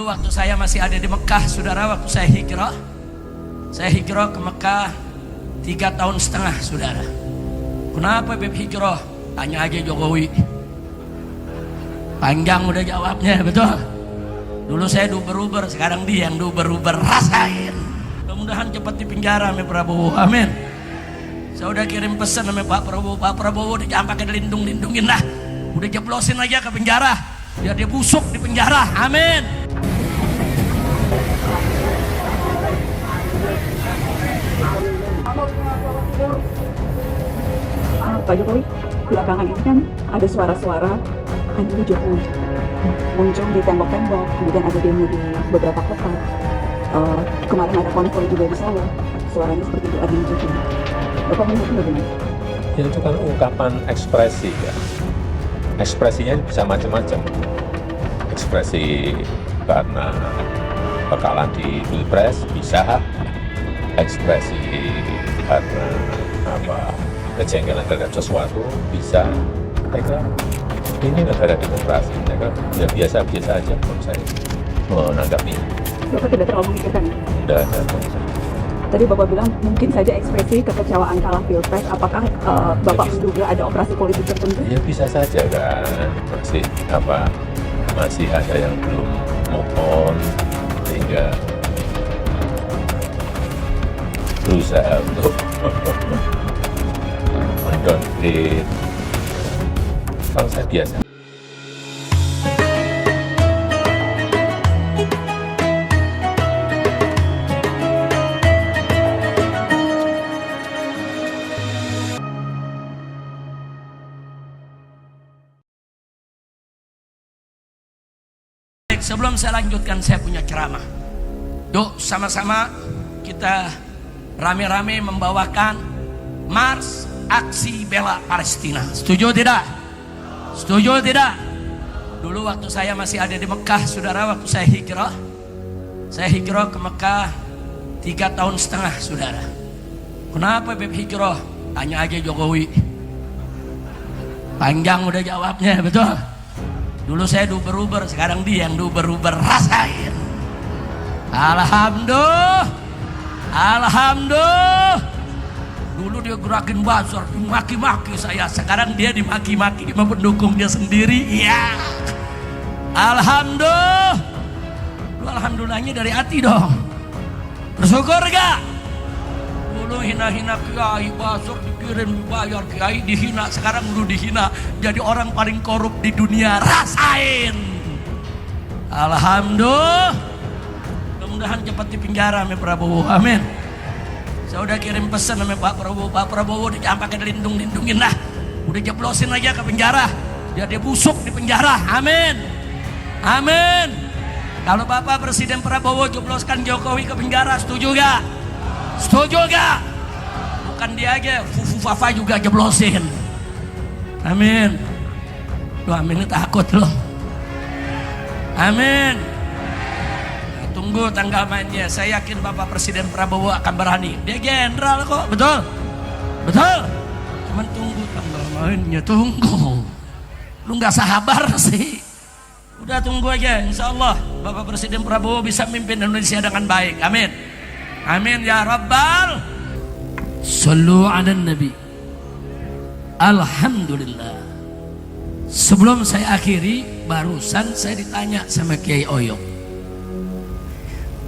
Dulu waktu saya masih ada di Mekah, saudara, waktu saya hijrah ke Mekah 3,5 tahun, saudara. Kenapa Beb hijrah? Tanya aja Jokowi. Panjang udah jawabnya, betul. Dulu saya duber-uber, sekarang dia yang duber-uber. Rasain. Mudah-mudahan cepat di penjara sama Prabowo, amin. Saya udah kirim pesan sama Pak Prabowo jangan pakai dilindung-lindungin lah. Udah jeblosin aja ke penjara, biar dia busuk di penjara, amin. Pak Jokowi, belakangan ini kan ada suara-suara anti Jokowi muncul di tembok-tembok, kemudian ada demo di beberapa kota. Kemarin ada konvoy juga di Solo, suaranya seperti itu, anti Jokowi. Bapak melihatnya bagaimana? Ya, itu kan ungkapan ekspresi ya. Ekspresinya bisa macam-macam. Ekspresi karena bakalan di Pilpres bisa, ekspresi karena kejengkelan terhadap sesuatu bisa. Mereka ini negara demokrasi, mereka ya biasa-biasa aja menurut saya menanggapi. Bapak tidak terlalu memikirkan ya? Tidak ada. Tadi Bapak bilang mungkin saja ekspresi kekecewaan kalah Pilpres. Apakah Bapak menduga ada operasi politik tertentu? Ya bisa saja kan, masih ada yang belum move on, sehingga berusaha untuk mendowngrade. Kalau saya biasa. Sebelum saya lanjutkan, saya punya ceramah. Yuk sama-sama kita rame-rame membawakan Mars Aksi Bela Palestina. Setuju tidak? Setuju tidak? Dulu waktu saya masih ada di Mekah, saudara, waktu saya hijrah ke Mekah 3,5 tahun, saudara. Kenapa Beb hijrah? Tanya aja Jokowi. Panjang udah jawabnya, betul. Dulu saya duber-uber, sekarang dia yang duber-uber. Rasain. Alhamdulillah. Alhamdulillah. Dulu dia gerakin buzzer, dimaki-maki saya. Sekarang dia dimaki-maki sama pendukungnya sendiri. Iya. Alhamdulillah. Lu alhamdulillahnya dari hati dong. Bersyukur gak? Dulu hina-hina kiai, buzzer dikirim, dibayar, kiai dihina. Sekarang lu dihina, jadi orang paling korup di dunia. Rasain. Alhamdulillah. Mudah-mudahan cepat di penjara sama Prabowo, amin. Saya udah kirim pesan sama Pak Prabowo jangan pakai dilindung-lindungin lah. Udah jeblosin aja ke penjara, biar dia busuk di penjara, amin. Amin. Kalau Bapak Presiden Prabowo jebloskan Jokowi ke penjara, setuju gak? Setuju gak? Bukan dia aja, Fufu Fafa juga jeblosin. Amin. Lu amin takut lu. Amin. Nah, tunggu tanggal mainnya. Saya yakin Bapak Presiden Prabowo akan berani. Dia jenderal kok, betul? Betul? Cuman tunggu tanggal mainnya, tunggu. Lu gak sabar sih. Udah tunggu aja, insya Allah Bapak Presiden Prabowo bisa memimpin Indonesia dengan baik, amin. Amin ya Rabbal. Sallu ala Nabi. Alhamdulillah. Sebelum saya akhiri, barusan saya ditanya sama Kiai Oyo.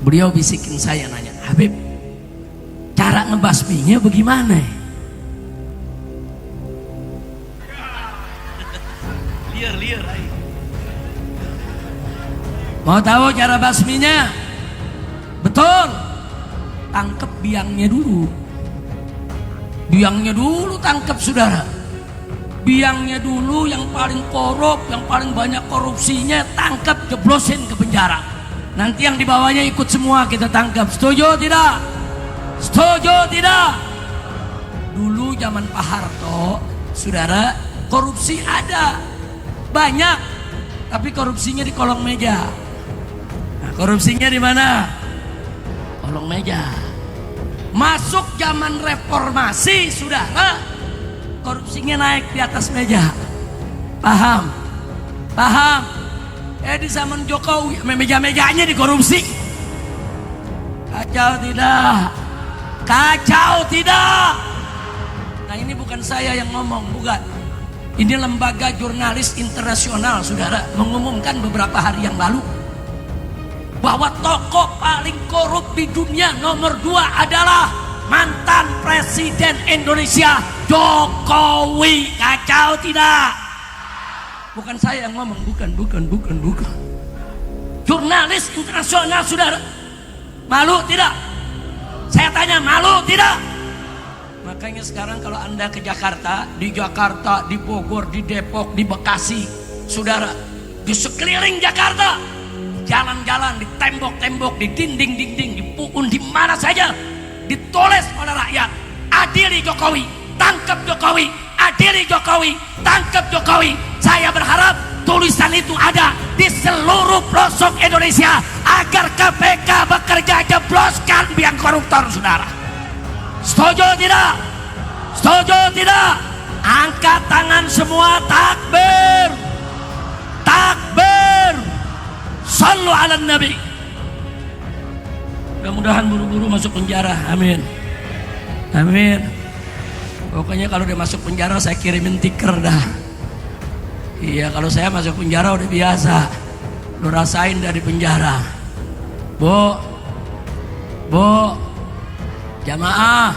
Beliau bisikin saya, nanya, Habib, cara ngebasminya bagaimana? Liar ayo. Mau tahu cara basminya? Betul. Tangkep biangnya dulu. Biangnya dulu tangkep, saudara. Biangnya dulu yang paling korup, yang paling banyak korupsinya, tangkep, jeblosin ke penjara. Nanti yang di bawahnya ikut semua kita tangkap. Setuju tidak? Setuju tidak? Dulu zaman Pak Harto, saudara, korupsi ada. Banyak. Tapi korupsinya di kolong meja. Nah, korupsinya di mana? Kolong meja. Masuk zaman reformasi, saudara, korupsinya naik di atas meja. Paham? Paham? Di zaman Jokowi meja-mejanya dikorupsi. Kacau tidak? Kacau tidak? Nah ini bukan saya yang ngomong, bukan. Ini lembaga jurnalis internasional, saudara, mengumumkan beberapa hari yang lalu bahwa tokoh paling korup di dunia nomor 2 adalah mantan Presiden Indonesia Jokowi. Kacau tidak? Bukan saya yang ngomong, bukan. Jurnalis internasional, saudara. Malu tidak? Saya tanya, malu tidak? Makanya sekarang kalau Anda ke Jakarta, di Bogor, di Depok, di Bekasi, saudara, di sekeliling Jakarta, jalan-jalan, di tembok-tembok, di dinding-dinding, di puun, di mana saja ditulis oleh rakyat, adili Jokowi, tangkap Jokowi, adili Jokowi, tangkap Jokowi. Saya berharap tulisan itu ada di seluruh pelosok Indonesia agar KPK bekerja jebloskan biang koruptor, saudara. Setuju tidak? Setuju tidak? Angkat tangan semua, takbir, takbir, sallu ala nabi. Mudah-mudahan buru-buru masuk penjara, amin, amin. Pokoknya kalau dia masuk penjara saya kirimin tiker dah. Iya, kalau saya masuk penjara udah biasa. Lu rasain dari penjara. Bu, jamaah,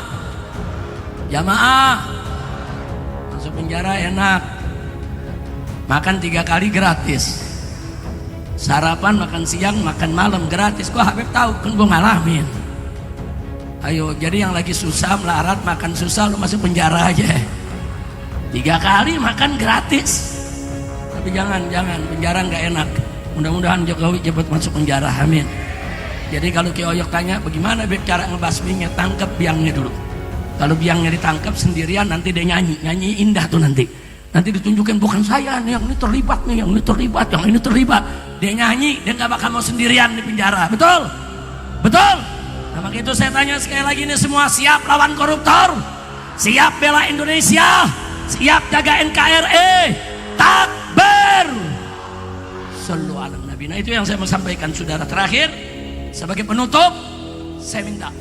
masuk penjara enak. Makan 3 kali gratis. Sarapan, makan siang, makan malam gratis. Gua Habib tahu, kan gua ngalamin. Ayo, jadi yang lagi susah melarat makan susah, lu masuk penjara aja. 3 kali makan gratis. Tapi jangan, penjara nggak enak. Mudah-mudahan Jokowi cepat masuk penjara, amin. Jadi kalau Ki Oyok tanya bagaimana cara ngebasminya, tangkap biangnya dulu. Kalau biangnya ditangkap sendirian, nanti dia nyanyi indah tuh nanti ditunjukin, bukan saya nih, yang ini terlibat nih, yang ini terlibat. Dia nyanyi, dia nggak bakal mau sendirian di penjara, betul? Nah, maka itu saya tanya sekali lagi, ini semua siap lawan koruptor, siap bela Indonesia, siap jaga NKRI, takbir, sallu ala nabi. Nah itu yang saya mau sampaikan, saudara. Terakhir, sebagai penutup, saya minta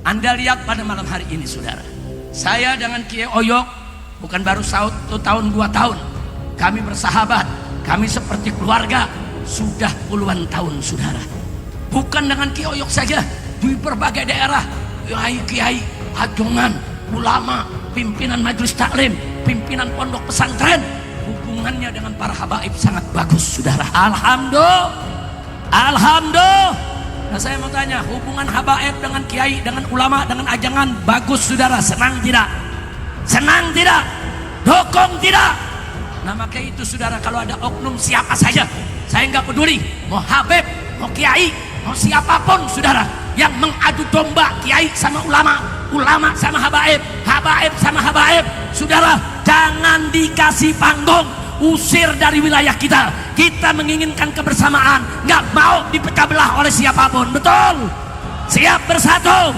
Anda lihat pada malam hari ini, saudara. Saya dengan Kiai Oyok bukan baru 1 tahun 2 tahun, kami bersahabat, kami seperti keluarga sudah puluhan tahun, saudara. Bukan dengan Kiai Oyok saja, di berbagai daerah, kiai, ajongan, ulama, pimpinan majelis taklim, pimpinan pondok pesantren, hubungannya dengan para habaib sangat bagus, saudara. Alhamdulillah. Nah saya mau tanya, hubungan habaib dengan kiai, dengan ulama, dengan ajangan bagus, saudara. Senang tidak? Senang tidak? Dukung tidak? Nah maka itu, saudara, kalau ada oknum siapa saja, saya nggak peduli, mau habib, mau kiai, mau siapapun, saudara, yang mengadu domba kiai sama ulama, ulama sama habaib, habaib sama habaib, saudara, jangan dikasih panggung, usir dari wilayah kita. Kita menginginkan kebersamaan, nggak mau dipecah belah oleh siapapun, betul? Siap bersatu,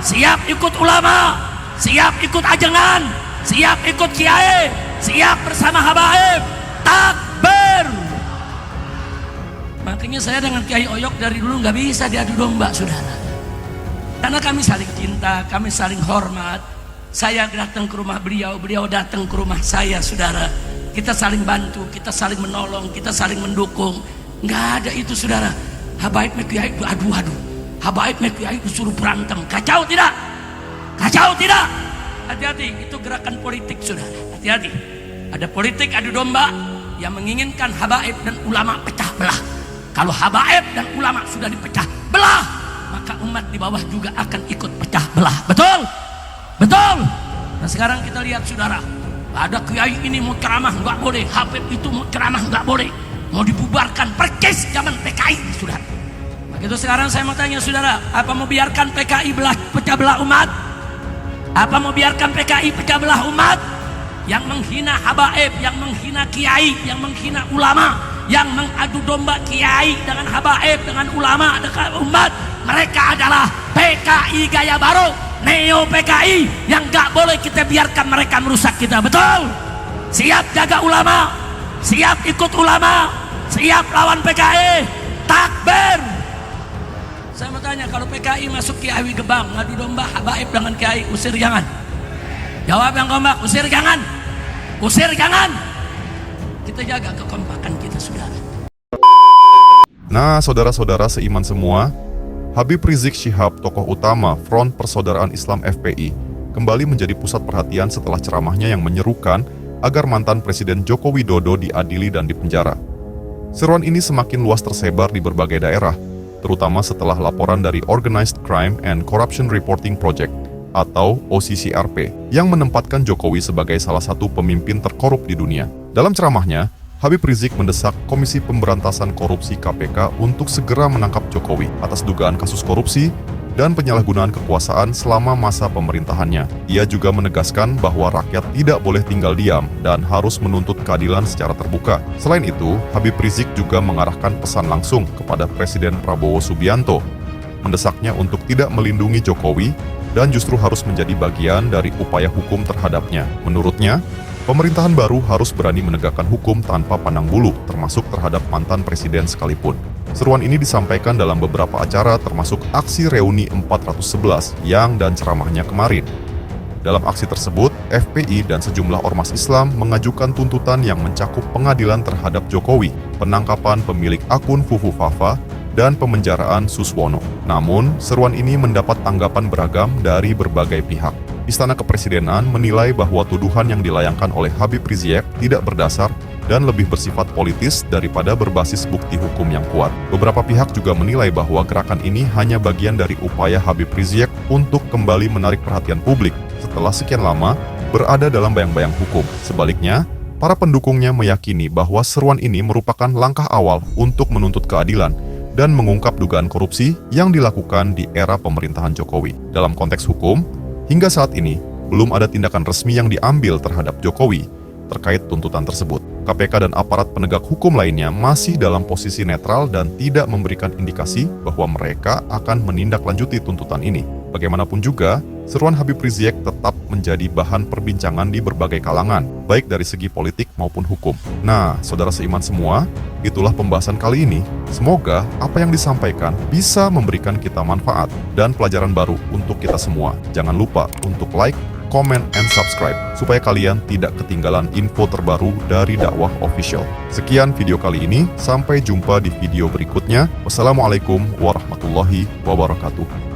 siap ikut ulama, siap ikut ajengan, siap ikut kiai, siap bersama habaib, takbir. Makanya saya dengan Kiai Oyok dari dulu nggak bisa diadu domba, saudara. Karena kami saling cinta, kami saling hormat. Saya datang ke rumah beliau, beliau datang ke rumah saya, saudara. Kita saling bantu, kita saling menolong, kita saling mendukung. Nggak ada itu, saudara. Habaib Kiai itu adu-adu, habaib Kiai itu suruh berantem. Kacau tidak? Kacau tidak? Hati-hati, itu gerakan politik, saudara. Hati-hati. Ada politik adu domba yang menginginkan habaib dan ulama pecah belah. Kalau habaib dan ulama sudah dipecah belah, maka umat di bawah juga akan ikut pecah belah. Betul? Betul? Nah sekarang kita lihat, saudara, ada kiai ini mau ceramah nggak boleh, habib itu mau ceramah nggak boleh, mau dibubarkan, percis zaman PKI, saudara. Begitu sekarang saya mau tanya, saudara, apa mau biarkan PKI pecah belah umat? Apa mau biarkan PKI pecah belah umat? Yang menghina habaib, yang menghina kiai, yang menghina ulama, yang mengadu domba kiai dengan habaib, dengan ulama, dengan umat, mereka adalah PKI gaya baru, neo PKI, yang gak boleh kita biarkan mereka merusak kita. Betul? Siap jaga ulama, siap ikut ulama, siap lawan PKI, takbir. Saya mau tanya, kalau PKI masuk Kiai Gebang, ngadu domba habaib dengan Kiai, usir jangan? Jawab yang kompak, usir jangan? Usir jangan? Kita jaga kekompakan kita, saudara. Nah, saudara-saudara seiman semua, Habib Rizik Syihab, tokoh utama Front Persaudaraan Islam FPI, kembali menjadi pusat perhatian setelah ceramahnya yang menyerukan agar mantan Presiden Joko Widodo diadili dan dipenjara. Seruan ini semakin luas tersebar di berbagai daerah, terutama setelah laporan dari Organized Crime and Corruption Reporting Project atau OCCRP yang menempatkan Jokowi sebagai salah satu pemimpin terkorup di dunia. Dalam ceramahnya, Habib Rizik mendesak Komisi Pemberantasan Korupsi KPK untuk segera menangkap Jokowi atas dugaan kasus korupsi dan penyalahgunaan kekuasaan selama masa pemerintahannya. Ia juga menegaskan bahwa rakyat tidak boleh tinggal diam dan harus menuntut keadilan secara terbuka. Selain itu, Habib Rizik juga mengarahkan pesan langsung kepada Presiden Prabowo Subianto, mendesaknya untuk tidak melindungi Jokowi dan justru harus menjadi bagian dari upaya hukum terhadapnya. Menurutnya, pemerintahan baru harus berani menegakkan hukum tanpa pandang bulu, termasuk terhadap mantan presiden sekalipun. Seruan ini disampaikan dalam beberapa acara termasuk aksi reuni 411 yang dan ceramahnya kemarin. Dalam aksi tersebut, FPI dan sejumlah ormas Islam mengajukan tuntutan yang mencakup pengadilan terhadap Jokowi, penangkapan pemilik akun Fufu Fafa, dan pemenjaraan Suswono. Namun, seruan ini mendapat tanggapan beragam dari berbagai pihak. Istana Kepresidenan menilai bahwa tuduhan yang dilayangkan oleh Habib Rizik tidak berdasar dan lebih bersifat politis daripada berbasis bukti hukum yang kuat. Beberapa pihak juga menilai bahwa gerakan ini hanya bagian dari upaya Habib Rizik untuk kembali menarik perhatian publik setelah sekian lama berada dalam bayang-bayang hukum. Sebaliknya, para pendukungnya meyakini bahwa seruan ini merupakan langkah awal untuk menuntut keadilan dan mengungkap dugaan korupsi yang dilakukan di era pemerintahan Jokowi. Dalam konteks hukum, hingga saat ini, belum ada tindakan resmi yang diambil terhadap Jokowi terkait tuntutan tersebut. KPK dan aparat penegak hukum lainnya masih dalam posisi netral dan tidak memberikan indikasi bahwa mereka akan menindaklanjuti tuntutan ini. Bagaimanapun juga, seruan Habib Rizik tetap menjadi bahan perbincangan di berbagai kalangan, baik dari segi politik maupun hukum. Nah, saudara seiman semua, itulah pembahasan kali ini. Semoga apa yang disampaikan bisa memberikan kita manfaat dan pelajaran baru untuk kita semua. Jangan lupa untuk like, comment, and subscribe supaya kalian tidak ketinggalan info terbaru dari Dakwah Official. Sekian video kali ini, sampai jumpa di video berikutnya. Wassalamualaikum warahmatullahi wabarakatuh.